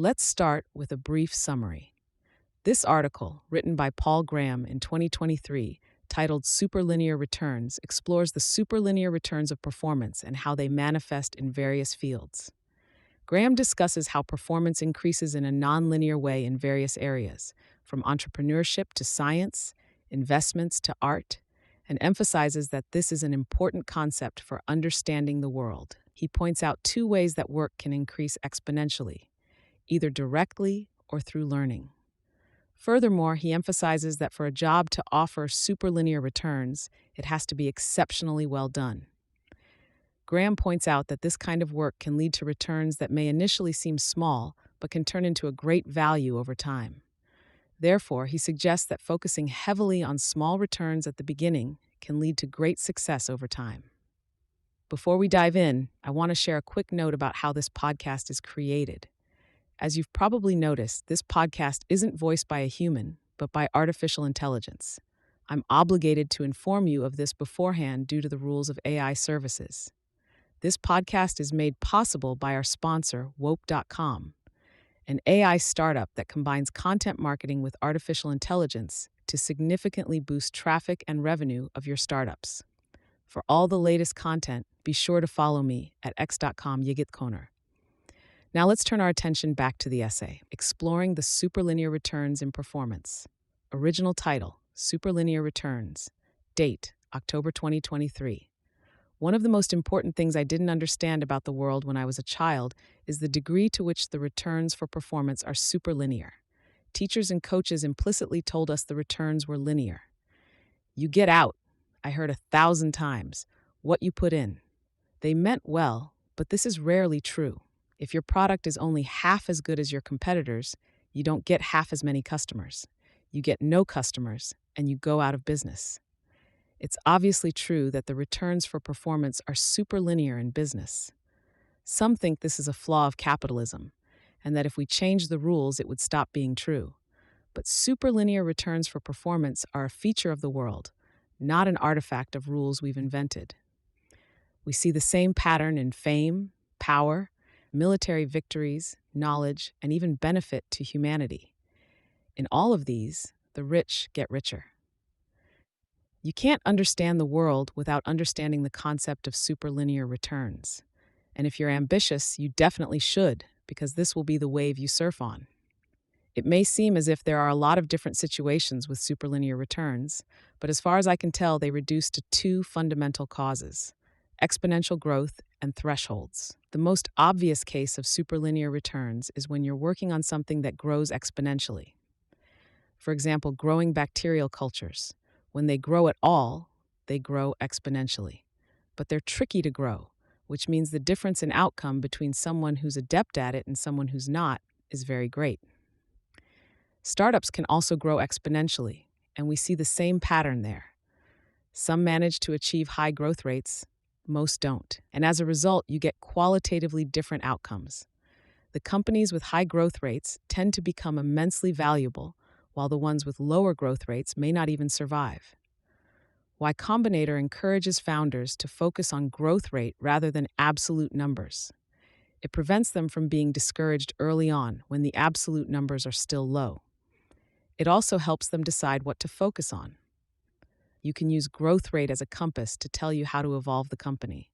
Let's start with a brief summary. This article, written by Paul Graham in 2023, titled Superlinear Returns, explores the superlinear returns of performance and how they manifest in various fields. Graham discusses how performance increases in a nonlinear way in various areas, from entrepreneurship to science, investments to art, and emphasizes that this is an important concept for understanding the world. He points out two ways that work can increase exponentially, either directly or through learning. Furthermore, he emphasizes that for a job to offer superlinear returns, it has to be exceptionally well done. Graham points out that this kind of work can lead to returns that may initially seem small, but can turn into a great value over time. Therefore, he suggests that focusing heavily on small returns at the beginning can lead to great success over time. Before we dive in, I want to share a quick note about how this podcast is created. As you've probably noticed, this podcast isn't voiced by a human, but by artificial intelligence. I'm obligated to inform you of this beforehand due to the rules of AI services. This podcast is made possible by our sponsor, Wope.com, an AI startup that combines content marketing with artificial intelligence to significantly boost traffic and revenue of your startups. For all the latest content, be sure to follow me at x.com yigitkoner. Now let's turn our attention back to the essay, Exploring the Superlinear Returns in Performance. Original title, Superlinear Returns. Date, October 2023. One of the most important things I didn't understand about the world when I was a child is the degree to which the returns for performance are superlinear. Teachers and coaches implicitly told us the returns were linear. You get out, I heard 1,000 times, what you put in. They meant well, but this is rarely true. If your product is only half as good as your competitors, you don't get half as many customers. You get no customers, and you go out of business. It's obviously true that the returns for performance are superlinear in business. Some think this is a flaw of capitalism, and that if we change the rules, it would stop being true. But superlinear returns for performance are a feature of the world, not an artifact of rules we've invented. We see the same pattern in fame, power, military victories, knowledge, and even benefit to humanity. In all of these, the rich get richer. You can't understand the world without understanding the concept of superlinear returns. And if you're ambitious, you definitely should, because this will be the wave you surf on. It may seem as if there are a lot of different situations with superlinear returns, but as far as I can tell, they reduce to two fundamental causes: exponential growth and thresholds. The most obvious case of superlinear returns is when you're working on something that grows exponentially. For example, growing bacterial cultures. When they grow at all, they grow exponentially. But they're tricky to grow, which means the difference in outcome between someone who's adept at it and someone who's not is very great. Startups can also grow exponentially, and we see the same pattern there. Some manage to achieve high growth rates, most don't. And as a result, you get qualitatively different outcomes. The companies with high growth rates tend to become immensely valuable, while the ones with lower growth rates may not even survive. Y Combinator encourages founders to focus on growth rate rather than absolute numbers. It prevents them from being discouraged early on when the absolute numbers are still low. It also helps them decide what to focus on. You can use growth rate as a compass to tell you how to evolve the company.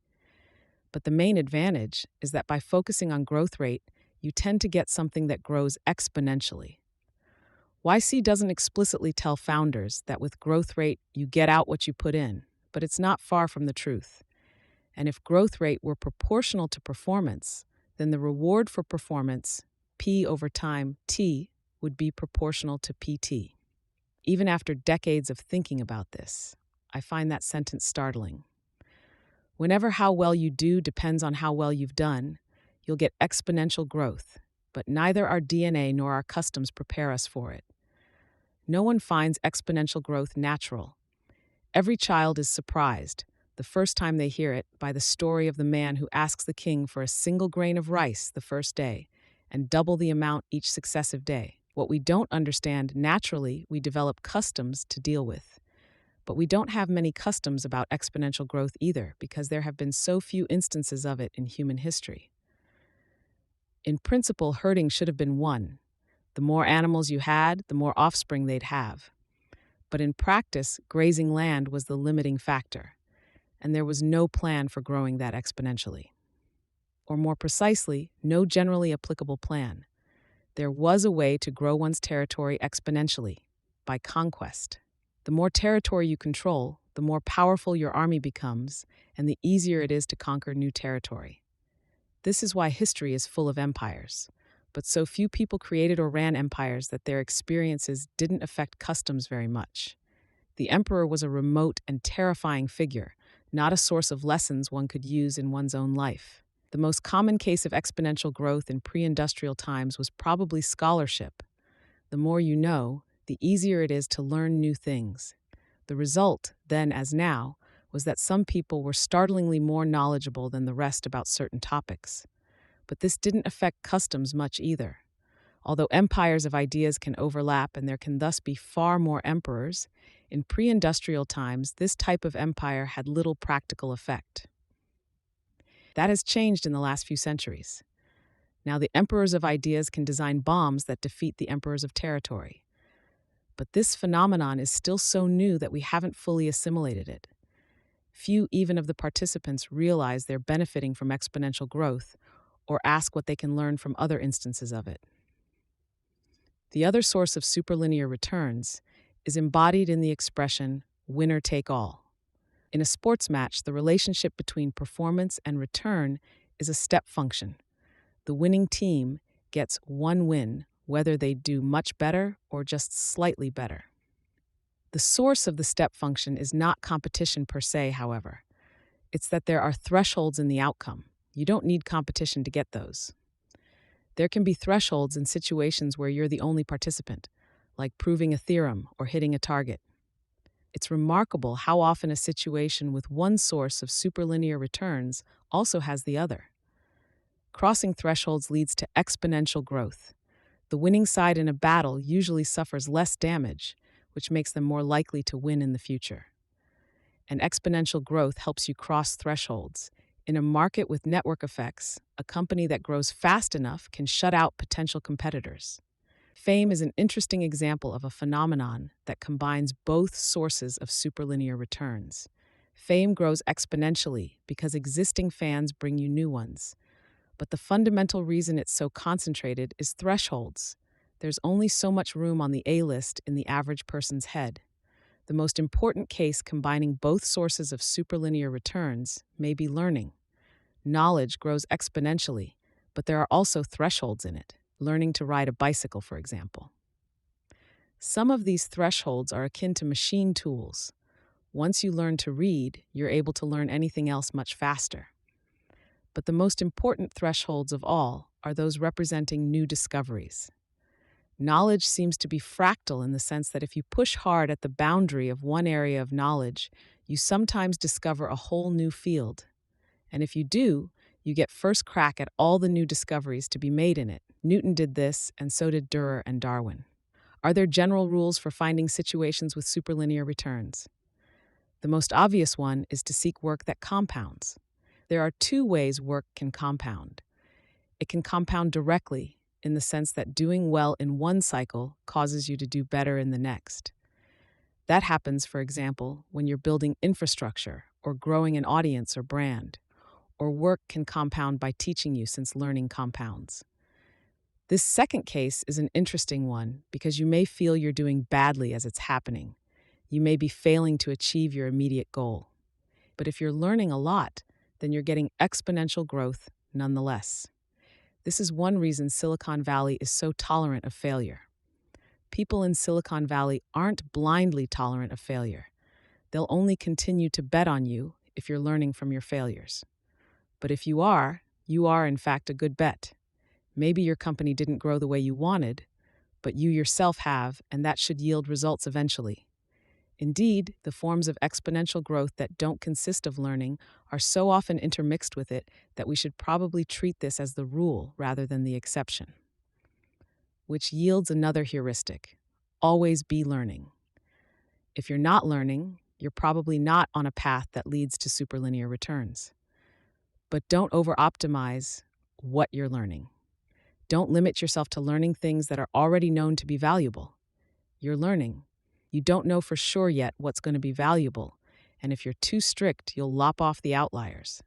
But the main advantage is that by focusing on growth rate, you tend to get something that grows exponentially. YC doesn't explicitly tell founders that with growth rate, you get out what you put in, but it's not far from the truth. And if growth rate were proportional to performance, then the reward for performance, P over time, T, would be proportional to PT. Even after decades of thinking about this, I find that sentence startling. Whenever how well you do depends on how well you've done, you'll get exponential growth, but neither our DNA nor our customs prepare us for it. No one finds exponential growth natural. Every child is surprised, the first time they hear it, by the story of the man who asks the king for a single grain of rice the first day and double the amount each successive day. What we don't understand, naturally, we develop customs to deal with. But we don't have many customs about exponential growth either, because there have been so few instances of it in human history. In principle, herding should have been one. The more animals you had, the more offspring they'd have. But in practice, grazing land was the limiting factor, and there was no plan for growing that exponentially. Or more precisely, no generally applicable plan. There was a way to grow one's territory exponentially, by conquest. The more territory you control, the more powerful your army becomes, and the easier it is to conquer new territory. This is why history is full of empires. But so few people created or ran empires that their experiences didn't affect customs very much. The emperor was a remote and terrifying figure, not a source of lessons one could use in one's own life. The most common case of exponential growth in pre-industrial times was probably scholarship. The more you know, the easier it is to learn new things. The result, then as now, was that some people were startlingly more knowledgeable than the rest about certain topics. But this didn't affect customs much either. Although empires of ideas can overlap and there can thus be far more emperors, in pre-industrial times this type of empire had little practical effect. That has changed in the last few centuries. Now the emperors of ideas can design bombs that defeat the emperors of territory. But this phenomenon is still so new that we haven't fully assimilated it. Few even of the participants realize they're benefiting from exponential growth or ask what they can learn from other instances of it. The other source of superlinear returns is embodied in the expression winner take all. In a sports match, the relationship between performance and return is a step function. The winning team gets one win, whether they do much better or just slightly better. The source of the step function is not competition per se, however. It's that there are thresholds in the outcome. You don't need competition to get those. There can be thresholds in situations where you're the only participant, like proving a theorem or hitting a target. It's remarkable how often a situation with one source of superlinear returns also has the other. Crossing thresholds leads to exponential growth. The winning side in a battle usually suffers less damage, which makes them more likely to win in the future. And exponential growth helps you cross thresholds. In a market with network effects, a company that grows fast enough can shut out potential competitors. Fame is an interesting example of a phenomenon that combines both sources of superlinear returns. Fame grows exponentially because existing fans bring you new ones. But the fundamental reason it's so concentrated is thresholds. There's only so much room on the A-list in the average person's head. The most important case combining both sources of superlinear returns may be learning. Knowledge grows exponentially, but there are also thresholds in it. Learning to ride a bicycle, for example. Some of these thresholds are akin to machine tools. Once you learn to read, you're able to learn anything else much faster. But the most important thresholds of all are those representing new discoveries. Knowledge seems to be fractal in the sense that if you push hard at the boundary of one area of knowledge, you sometimes discover a whole new field. And if you do, you get first crack at all the new discoveries to be made in it. Newton did this, and so did Dürer and Darwin. Are there general rules for finding situations with superlinear returns? The most obvious one is to seek work that compounds. There are two ways work can compound. It can compound directly, in the sense that doing well in one cycle causes you to do better in the next. That happens, for example, when you're building infrastructure or growing an audience or brand. Or work can compound by teaching you, since learning compounds. This second case is an interesting one because you may feel you're doing badly as it's happening. You may be failing to achieve your immediate goal. But if you're learning a lot, then you're getting exponential growth nonetheless. This is one reason Silicon Valley is so tolerant of failure. People in Silicon Valley aren't blindly tolerant of failure. They'll only continue to bet on you if you're learning from your failures. But if you are in fact a good bet. Maybe your company didn't grow the way you wanted, but you yourself have, and that should yield results eventually. Indeed, the forms of exponential growth that don't consist of learning are so often intermixed with it that we should probably treat this as the rule rather than the exception. Which yields another heuristic: always be learning. If you're not learning, you're probably not on a path that leads to superlinear returns. But don't over-optimize what you're learning. Don't limit yourself to learning things that are already known to be valuable. You're learning. You don't know for sure yet what's going to be valuable, and if you're too strict, you'll lop off the outliers.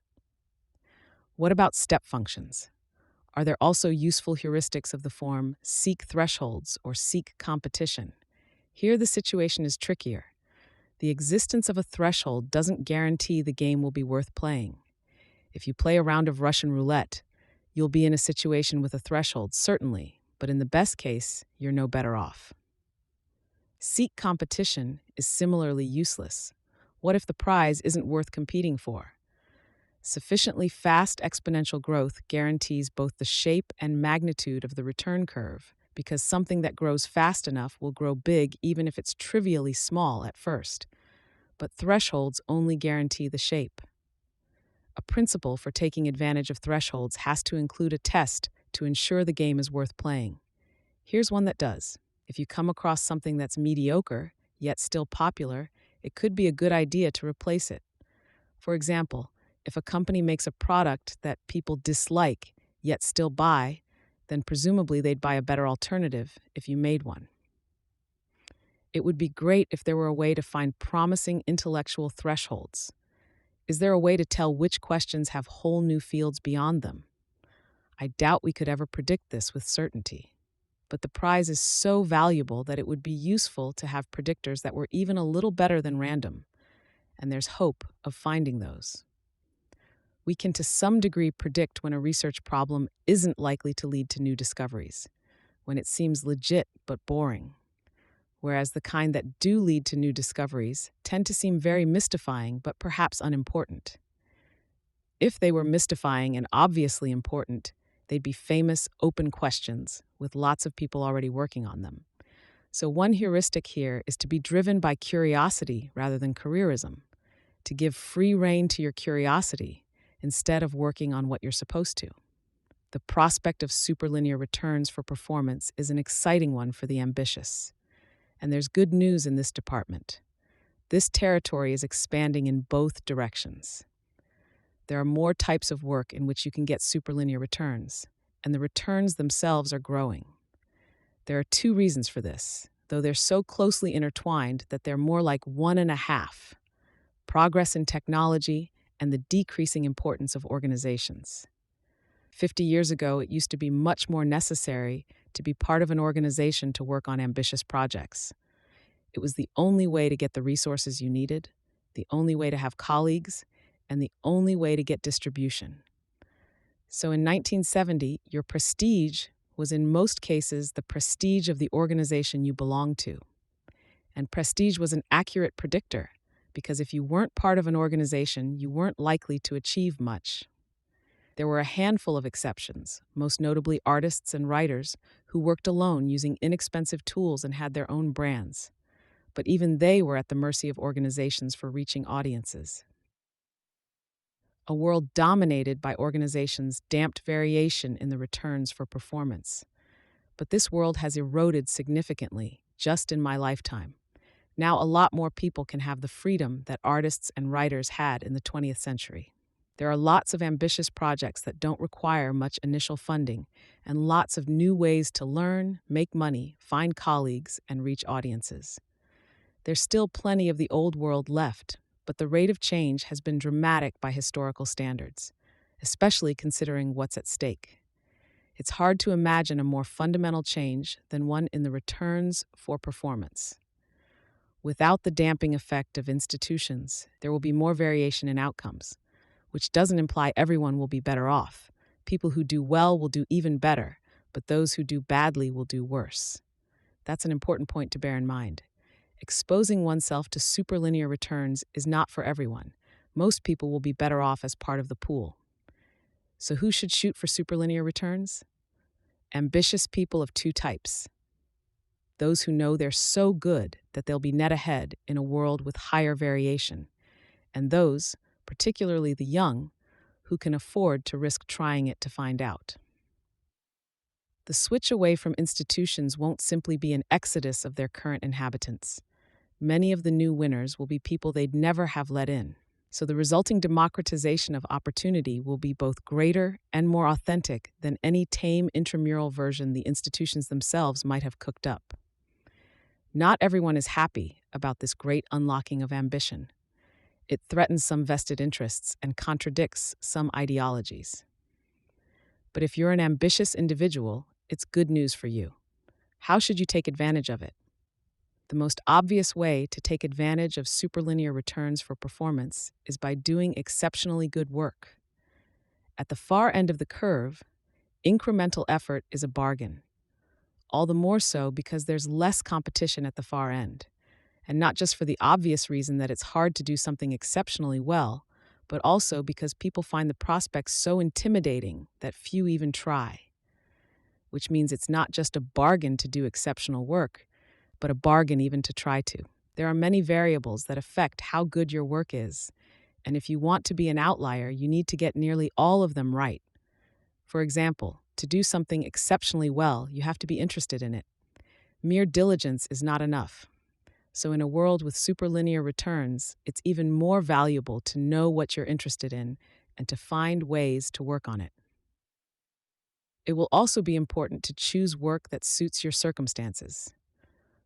What about step functions? Are there also useful heuristics of the form seek thresholds or seek competition? Here, the situation is trickier. The existence of a threshold doesn't guarantee the game will be worth playing. If you play a round of Russian roulette, you'll be in a situation with a threshold, certainly, but in the best case, you're no better off. Seek competition is similarly useless. What if the prize isn't worth competing for? Sufficiently fast exponential growth guarantees both the shape and magnitude of the return curve, because something that grows fast enough will grow big even if it's trivially small at first. But thresholds only guarantee the shape. A principle for taking advantage of thresholds has to include a test to ensure the game is worth playing. Here's one that does. If you come across something that's mediocre, yet still popular, it could be a good idea to replace it. For example, if a company makes a product that people dislike, yet still buy, then presumably they'd buy a better alternative if you made one. It would be great if there were a way to find promising intellectual thresholds. Is there a way to tell which questions have whole new fields beyond them? I doubt we could ever predict this with certainty. But the prize is so valuable that it would be useful to have predictors that were even a little better than random, and there's hope of finding those. We can to some degree predict when a research problem isn't likely to lead to new discoveries, when it seems legit but boring, whereas the kind that do lead to new discoveries tend to seem very mystifying but perhaps unimportant. If they were mystifying and obviously important, they'd be famous, open questions with lots of people already working on them. So one heuristic here is to be driven by curiosity rather than careerism, to give free rein to your curiosity instead of working on what you're supposed to. The prospect of superlinear returns for performance is an exciting one for the ambitious. And there's good news in this department. This territory is expanding in both directions. There are more types of work in which you can get superlinear returns, and the returns themselves are growing. There are two reasons for this, though they're so closely intertwined that they're more like one and a half: progress in technology and the decreasing importance of organizations. 50 years ago, it used to be much more necessary to be part of an organization to work on ambitious projects. It was the only way to get the resources you needed, the only way to have colleagues, and the only way to get distribution. So in 1970, your prestige was in most cases the prestige of the organization you belonged to. And prestige was an accurate predictor, because if you weren't part of an organization, you weren't likely to achieve much. There were a handful of exceptions, most notably artists and writers who worked alone using inexpensive tools and had their own brands. But even they were at the mercy of organizations for reaching audiences. A world dominated by organizations damped variation in the returns for performance. But this world has eroded significantly just in my lifetime. Now a lot more people can have the freedom that artists and writers had in the 20th century. There are lots of ambitious projects that don't require much initial funding, and lots of new ways to learn, make money, find colleagues, and reach audiences. There's still plenty of the old world left, but the rate of change has been dramatic by historical standards, especially considering what's at stake. It's hard to imagine a more fundamental change than one in the returns for performance. Without the damping effect of institutions, there will be more variation in outcomes, which doesn't imply everyone will be better off. People who do well will do even better, but those who do badly will do worse. That's an important point to bear in mind. Exposing oneself to superlinear returns is not for everyone. Most people will be better off as part of the pool. So who should shoot for superlinear returns? Ambitious people of two types: those who know they're so good that they'll be net ahead in a world with higher variation, and those, particularly the young, who can afford to risk trying it to find out. The switch away from institutions won't simply be an exodus of their current inhabitants. Many of the new winners will be people they'd never have let in. So the resulting democratization of opportunity will be both greater and more authentic than any tame intramural version the institutions themselves might have cooked up. Not everyone is happy about this great unlocking of ambition. It threatens some vested interests and contradicts some ideologies. But if you're an ambitious individual, it's good news for you. How should you take advantage of it? The most obvious way to take advantage of superlinear returns for performance is by doing exceptionally good work. At the far end of the curve, incremental effort is a bargain. All the more so because there's less competition at the far end. And not just for the obvious reason that it's hard to do something exceptionally well, but also because people find the prospects so intimidating that few even try. Which means it's not just a bargain to do exceptional work, but a bargain even to try to. There are many variables that affect how good your work is, and if you want to be an outlier, you need to get nearly all of them right. For example, to do something exceptionally well, you have to be interested in it. Mere diligence is not enough. So in a world with superlinear returns, it's even more valuable to know what you're interested in and to find ways to work on it. It will also be important to choose work that suits your circumstances.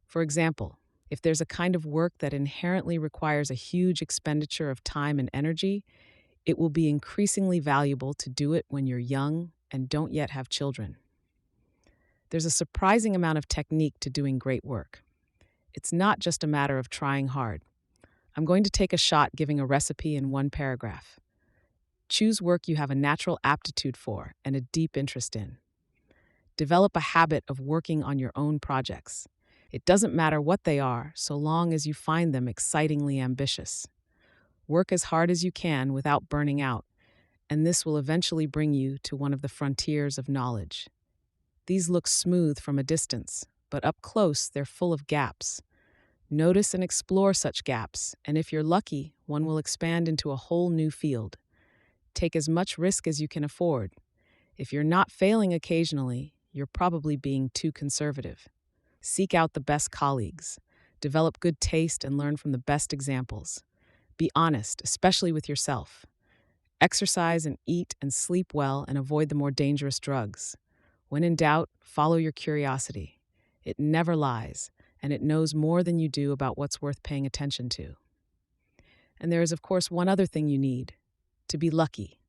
For example, if there's a kind of work that inherently requires a huge expenditure of time and energy, it will be increasingly valuable to do it when you're young and don't yet have children. There's a surprising amount of technique to doing great work. It's not just a matter of trying hard. I'm going to take a shot giving a recipe in one paragraph. Choose work you have a natural aptitude for and a deep interest in. Develop a habit of working on your own projects. It doesn't matter what they are, so long as you find them excitingly ambitious. Work as hard as you can without burning out, and this will eventually bring you to one of the frontiers of knowledge. These look smooth from a distance, but up close they're full of gaps. Notice and explore such gaps, and if you're lucky, one will expand into a whole new field. Take as much risk as you can afford. If you're not failing occasionally, you're probably being too conservative. Seek out the best colleagues. Develop good taste and learn from the best examples. Be honest, especially with yourself. Exercise and eat and sleep well and avoid the more dangerous drugs. When in doubt, follow your curiosity. It never lies, and it knows more than you do about what's worth paying attention to. And there is, of course, one other thing you need: to be lucky.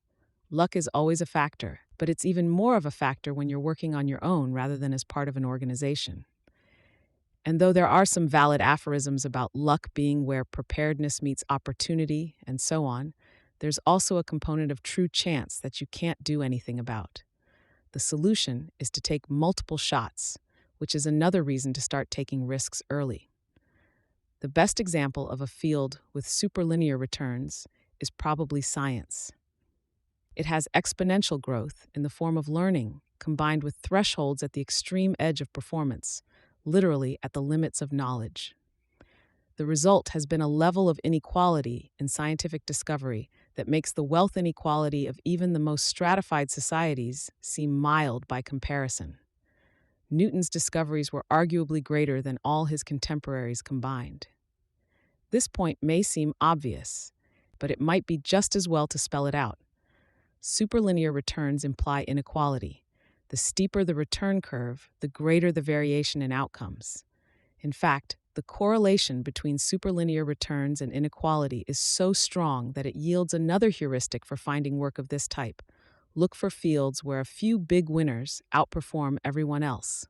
Luck is always a factor, but it's even more of a factor when you're working on your own rather than as part of an organization. And though there are some valid aphorisms about luck being where preparedness meets opportunity and so on, there's also a component of true chance that you can't do anything about. The solution is to take multiple shots, which is another reason to start taking risks early. The best example of a field with superlinear returns is probably science. It has exponential growth in the form of learning, combined with thresholds at the extreme edge of performance, literally at the limits of knowledge. The result has been a level of inequality in scientific discovery that makes the wealth inequality of even the most stratified societies seem mild by comparison. Newton's discoveries were arguably greater than all his contemporaries combined. This point may seem obvious, but it might be just as well to spell it out. Superlinear returns imply inequality. The steeper the return curve, the greater the variation in outcomes. In fact, the correlation between superlinear returns and inequality is so strong that it yields another heuristic for finding work of this type. Look for fields where a few big winners outperform everyone else.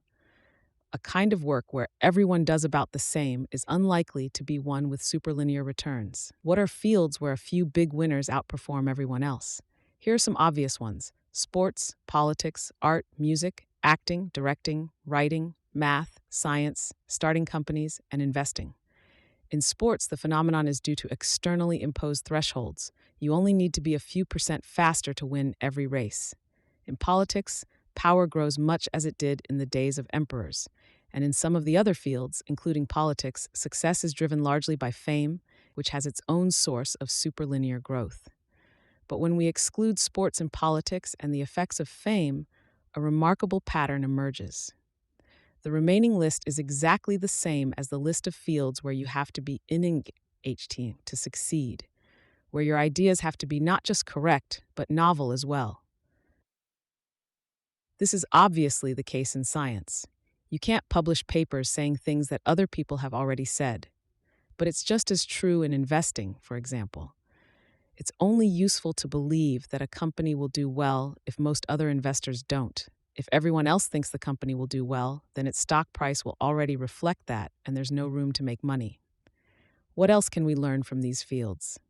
A kind of work where everyone does about the same is unlikely to be one with superlinear returns. What are fields where a few big winners outperform everyone else? Here are some obvious ones: sports, politics, art, music, acting, directing, writing, math, science, starting companies, and investing. In sports, the phenomenon is due to externally imposed thresholds. You only need to be a few percent faster to win every race. In politics, power grows much as it did in the days of emperors. And in some of the other fields, including politics, success is driven largely by fame, which has its own source of superlinear growth. But when we exclude sports and politics and the effects of fame, a remarkable pattern emerges. The remaining list is exactly the same as the list of fields where you have to be in HT to succeed. where your ideas have to be not just correct, but novel as well. This is obviously the case in science. You can't publish papers saying things that other people have already said. But it's just as true in investing, for example. It's only useful to believe that a company will do well if most other investors don't. If everyone else thinks the company will do well, then its stock price will already reflect that, and there's no room to make money. What else can we learn from these fields?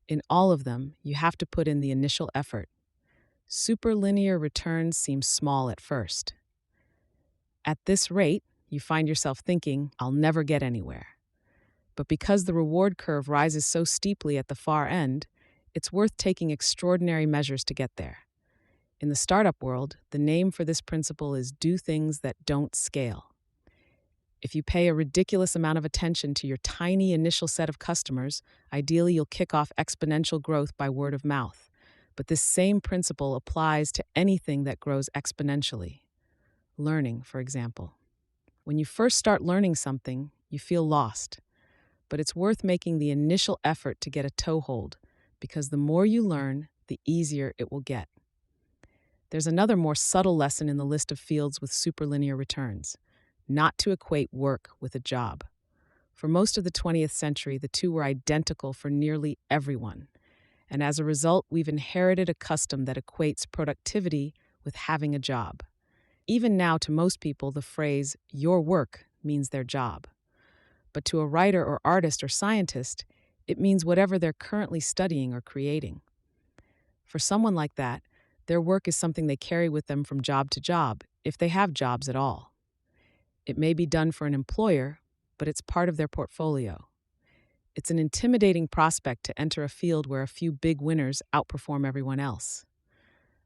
In all of them, you have to put in the initial effort. Superlinear returns seem small at first. At this rate, you find yourself thinking, I'll never get anywhere. But because the reward curve rises so steeply at the far end, it's worth taking extraordinary measures to get there. In the startup world, the name for this principle is do things that don't scale. If you pay a ridiculous amount of attention to your tiny initial set of customers, ideally you'll kick off exponential growth by word of mouth. But this same principle applies to anything that grows exponentially. Learning, for example. When you first start learning something, you feel lost. But it's worth making the initial effort to get a toehold, because the more you learn, the easier it will get. There's another more subtle lesson in the list of fields with superlinear returns: not to equate work with a job. For most of the 20th century, the two were identical for nearly everyone. And as a result, we've inherited a custom that equates productivity with having a job. Even now, to most people, the phrase, your work, means their job. But to a writer or artist or scientist, it means whatever they're currently studying or creating. For someone like that, their work is something they carry with them from job to job, if they have jobs at all. It may be done for an employer, but it's part of their portfolio. It's an intimidating prospect to enter a field where a few big winners outperform everyone else.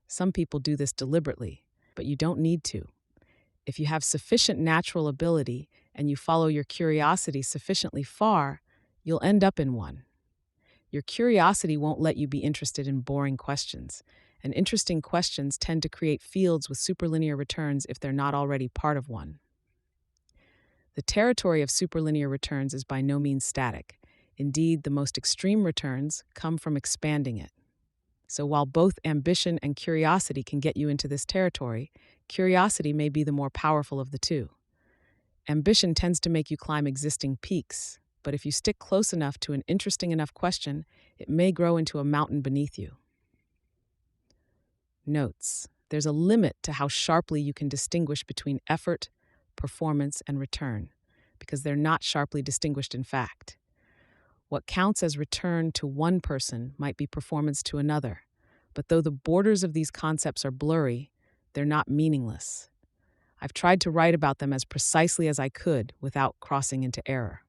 Some people do this deliberately, but you don't need to. If you have sufficient natural ability and you follow your curiosity sufficiently far, you'll end up in one. Your curiosity won't let you be interested in boring questions, and interesting questions tend to create fields with superlinear returns if they're not already part of one. The territory of superlinear returns is by no means static. Indeed, the most extreme returns come from expanding it. So while both ambition and curiosity can get you into this territory, curiosity may be the more powerful of the two. Ambition tends to make you climb existing peaks, but if you stick close enough to an interesting enough question, it may grow into a mountain beneath you. Notes: there's a limit to how sharply you can distinguish between effort, performance, and return, because they're not sharply distinguished in fact. What counts as return to one person might be performance to another, but though the borders of these concepts are blurry, they're not meaningless. I've tried to write about them as precisely as I could without crossing into error.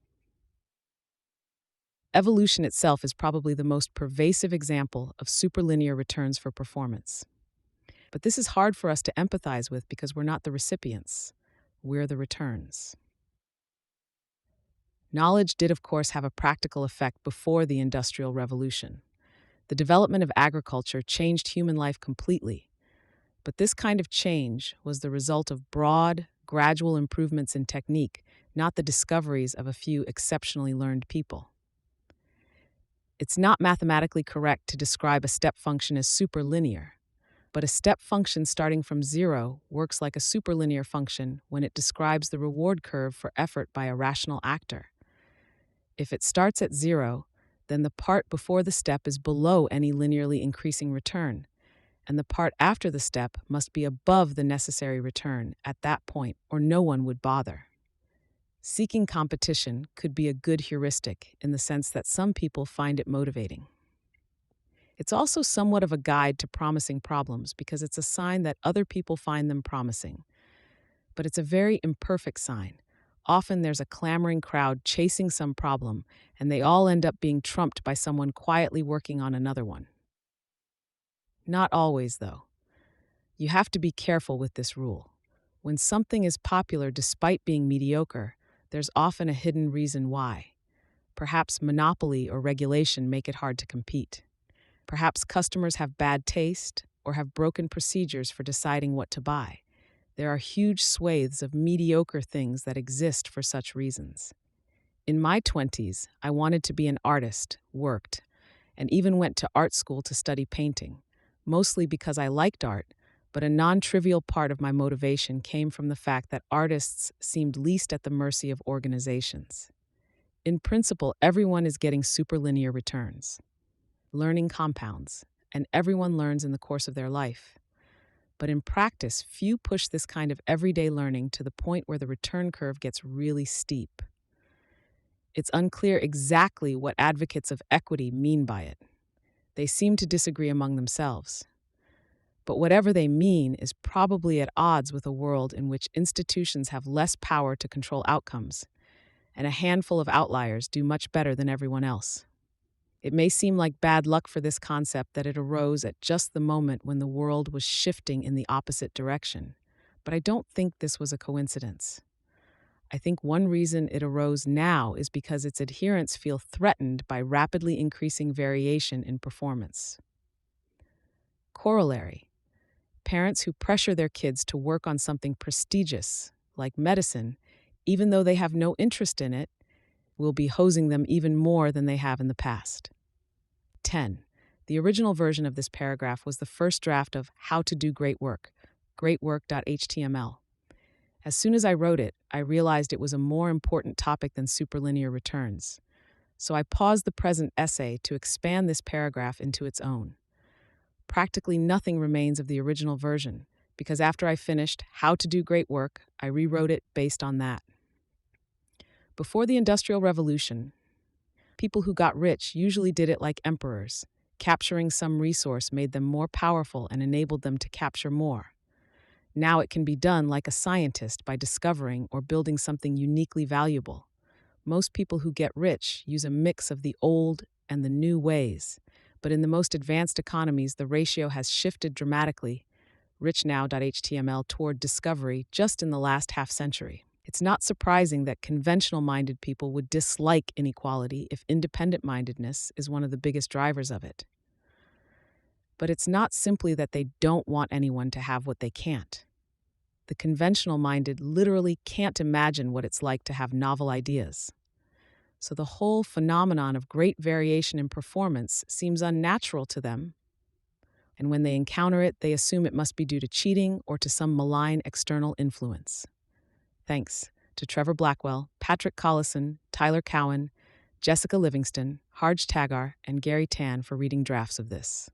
Evolution itself is probably the most pervasive example of superlinear returns for performance. But this is hard for us to empathize with because we're not the recipients. We're the returns. Knowledge did, of course, have a practical effect before the Industrial Revolution. The development of agriculture changed human life completely. But this kind of change was the result of broad, gradual improvements in technique, not the discoveries of a few exceptionally learned people. It's not mathematically correct to describe a step function as superlinear, but a step function starting from zero works like a superlinear function when it describes the reward curve for effort by a rational actor. If it starts at zero, then the part before the step is below any linearly increasing return, and the part after the step must be above the necessary return at that point, or no one would bother. Seeking competition could be a good heuristic in the sense that some people find it motivating. It's also somewhat of a guide to promising problems because it's a sign that other people find them promising. But it's a very imperfect sign. Often there's a clamoring crowd chasing some problem, and they all end up being trumped by someone quietly working on another one. Not always, though. You have to be careful with this rule. When something is popular despite being mediocre, there's often a hidden reason why. Perhaps monopoly or regulation make it hard to compete. Perhaps customers have bad taste or have broken procedures for deciding what to buy. There are huge swathes of mediocre things that exist for such reasons. In my 20s, I wanted to be an artist, worked, and even went to art school to study painting, mostly because I liked art, but a non-trivial part of my motivation came from the fact that artists seemed least at the mercy of organizations. In principle, everyone is getting superlinear returns. Learning compounds, and everyone learns in the course of their life. But in practice, few push this kind of everyday learning to the point where the return curve gets really steep. It's unclear exactly what advocates of equity mean by it. They seem to disagree among themselves. But whatever they mean is probably at odds with a world in which institutions have less power to control outcomes, and a handful of outliers do much better than everyone else. It may seem like bad luck for this concept that it arose at just the moment when the world was shifting in the opposite direction, but I don't think this was a coincidence. I think one reason it arose now is because its adherents feel threatened by rapidly increasing variation in performance. Corollary: parents who pressure their kids to work on something prestigious, like medicine, even though they have no interest in it, will be hosing them even more than they have in the past. 10. The original version of this paragraph was the first draft of How to Do Great Work, greatwork.html. As soon as I wrote it, I realized it was a more important topic than superlinear returns. So I paused the present essay to expand this paragraph into its own. Practically nothing remains of the original version, because after I finished How to Do Great Work, I rewrote it based on that. Before the Industrial Revolution, people who got rich usually did it like emperors. Capturing some resource made them more powerful and enabled them to capture more. Now it can be done like a scientist by discovering or building something uniquely valuable. Most people who get rich use a mix of the old and the new ways, but in the most advanced economies, the ratio has shifted dramatically, richnow.html, toward discovery just in the last half-century. It's not surprising that conventional-minded people would dislike inequality if independent-mindedness is one of the biggest drivers of it. But it's not simply that they don't want anyone to have what they can't. The conventional-minded literally can't imagine what it's like to have novel ideas. So the whole phenomenon of great variation in performance seems unnatural to them, and when they encounter it, they assume it must be due to cheating or to some malign external influence. Thanks to Trevor Blackwell, Patrick Collison, Tyler Cowan, Jessica Livingston, Harj Tagar, and Gary Tan for reading drafts of this.